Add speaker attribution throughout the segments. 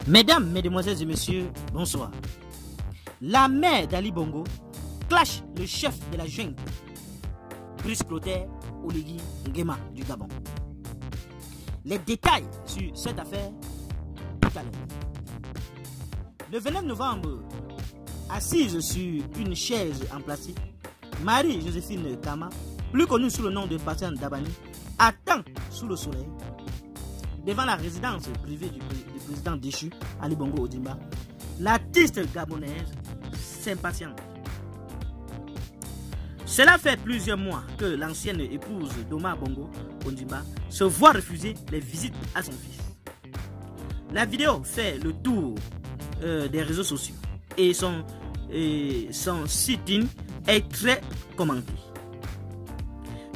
Speaker 1: Mesdames, mesdemoiselles et messieurs, bonsoir. La mère d'Ali Bongo clash le chef de la junte, Brice Clotaire Oligui Nguema du Gabon. Les détails sur cette affaire tout à l'heure. Le 29 novembre, assise sur une chaise en plastique, Marie-Joséphine Kama, plus connue sous le nom de Passan Dabani, attend sous le soleil devant la résidence privée du président déchu, Ali Bongo Ondimba. L'artiste gabonaise s'impatiente. Cela fait plusieurs mois que l'ancienne épouse d'Omar Bongo Ondimba se voit refuser les visites à son fils. La vidéo fait le tour des réseaux sociaux et son sit-in est très commenté.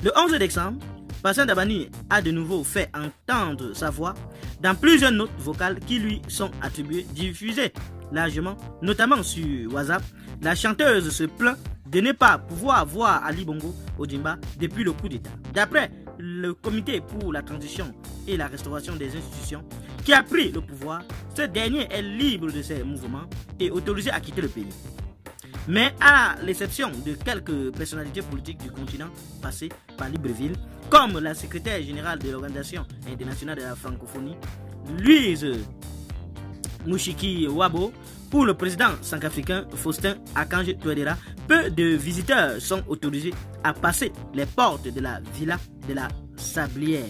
Speaker 1: Le 11 décembre, Passan Dabani a de nouveau fait entendre sa voix dans plusieurs notes vocales qui lui sont attribuées, diffusées largement, notamment sur WhatsApp. La chanteuse se plaint de ne pas pouvoir voir Ali Bongo Ondimba depuis le coup d'État. D'après le comité pour la transition et la restauration des institutions qui a pris le pouvoir, ce dernier est libre de ses mouvements et autorisé à quitter le pays. Mais à l'exception de quelques personnalités politiques du continent passées par Libreville, comme la secrétaire générale de l'Organisation internationale de la francophonie, Louise Mouchiki Wabo, pour le président centrafricain Faustin Archange Touadéra, peu de visiteurs sont autorisés à passer les portes de la villa de la Sablière.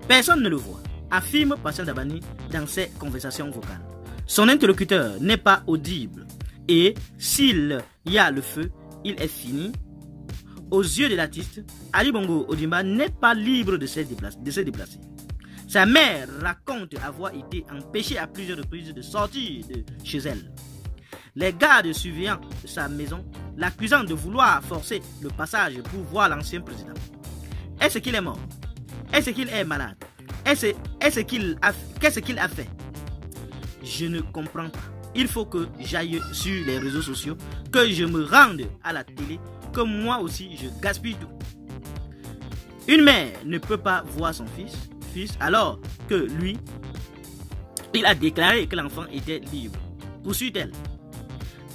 Speaker 1: Personne ne le voit, affirme Passan Dabani dans ses conversations vocales. Son interlocuteur n'est pas audible et s'il y a le feu, il est fini. Aux yeux de l'artiste, Ali Bongo Ondimba n'est pas libre de se déplacer. Sa mère raconte avoir été empêchée à plusieurs reprises de sortir de chez elle. Les gardes surveillants de sa maison l'accusant de vouloir forcer le passage pour voir l'ancien président. Est-ce qu'il est mort? Est-ce qu'il est malade? Qu'est-ce qu'il a fait? Je ne comprends pas. Il faut que j'aille sur les réseaux sociaux, que je me rende à la télé, que moi aussi je gaspille tout. Une mère ne peut pas voir son fils alors que lui, il a déclaré que l'enfant était libre. Poursuit-elle.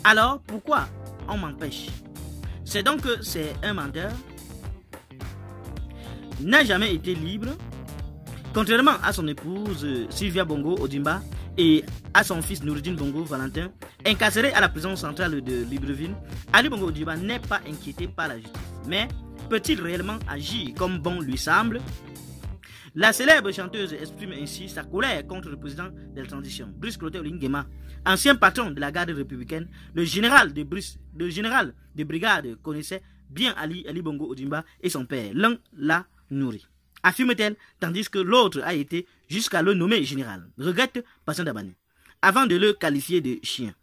Speaker 1: Alors pourquoi on m'empêche? C'est donc que c'est un menteur? N'a jamais été libre. Contrairement à son épouse Sylvia Bongo Ondimba et à son fils Noureddine Bongo Valentin, incarcéré à la prison centrale de Libreville, Ali Bongo Ondimba n'est pas inquiété par la justice. Mais peut-il réellement agir comme bon lui semble? La célèbre chanteuse exprime ainsi sa colère contre le président de la transition, Brice Clotaire Oligui Nguema, ancien patron de la garde républicaine. Le général de brigade connaissait bien Ali Bongo Ondimba et son père. L'un l'a nourri, affirme-t-elle, tandis que l'autre a été jusqu'à le nommer général, regrette Passan Dabani, avant de le qualifier de chien.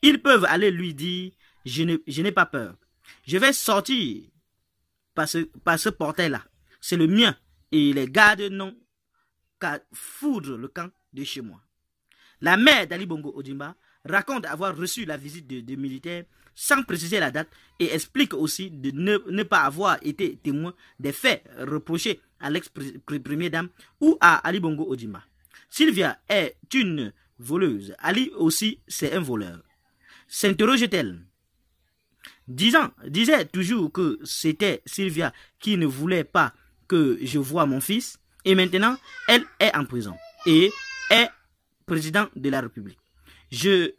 Speaker 1: Ils peuvent aller lui dire « Je n'ai pas peur. Je vais sortir par ce portail-là. C'est le mien. Et les gardes n'ont qu'à foudre le camp de chez moi. » La mère d'Ali Bongo Ondimba raconte avoir reçu la visite de militaires sans préciser la date et explique aussi de ne pas avoir été témoin des faits reprochés à l'ex-première dame ou à Ali Bongo Ondimba. Sylvia est une voleuse. Ali aussi c'est un voleur. S'interroge-t-elle. Disait toujours que c'était Sylvia qui ne voulait pas que je voie mon fils et maintenant elle est en prison et est président de la République. Je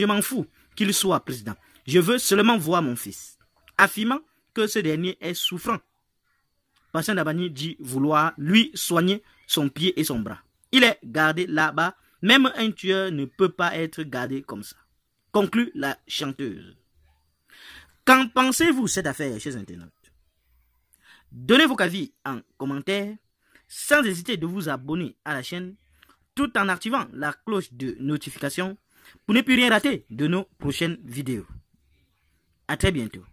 Speaker 1: m'en fous qu'il soit président. Je veux seulement voir mon fils. Affirmant que ce dernier est souffrant, Passan Dabani dit vouloir lui soigner son pied et son bras. Il est gardé là-bas. Même un tueur ne peut pas être gardé comme ça, conclut la chanteuse. Qu'en pensez-vous de cette affaire, chers internautes? Donnez vos avis en commentaire, sans hésiter de vous abonner à la chaîne, tout en activant la cloche de notification pour ne plus rien rater de nos prochaines vidéos. À très bientôt.